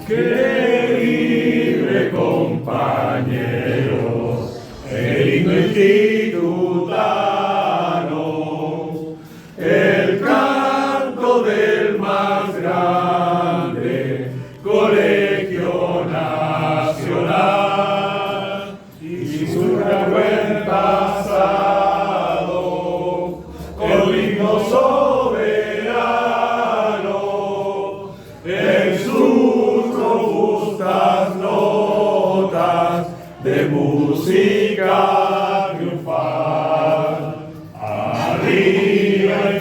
Querible compañero, el himno institutano, el canto del más grande colegio nacional, y su gran buen pasado, el himno soberano, en sus robustas notas de música triunfal, arriba el